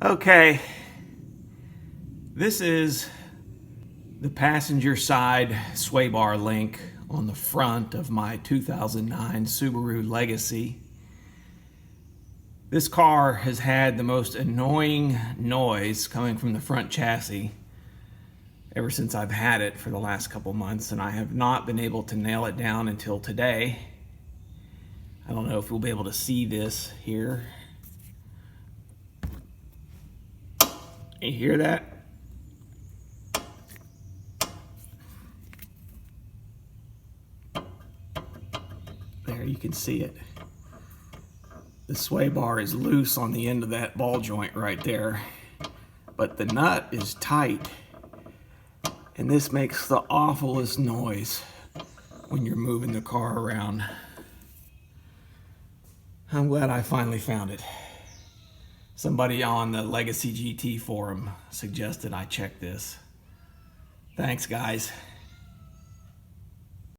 Okay, this is the passenger side sway bar link on the front of my 2009 Subaru Legacy. This car has had the most annoying noise coming from the front chassis ever since I've had it for the last couple months, and I have not been able to nail it down until today. I don't know if we'll be able to see this here. You hear that? There, you can see it. The sway bar is loose on the end of that ball joint right there, but the nut is tight, and this makes the awfulest noise when you're moving the car around. I'm glad I finally found it. Somebody on the Legacy GT forum suggested I check this. Thanks, guys.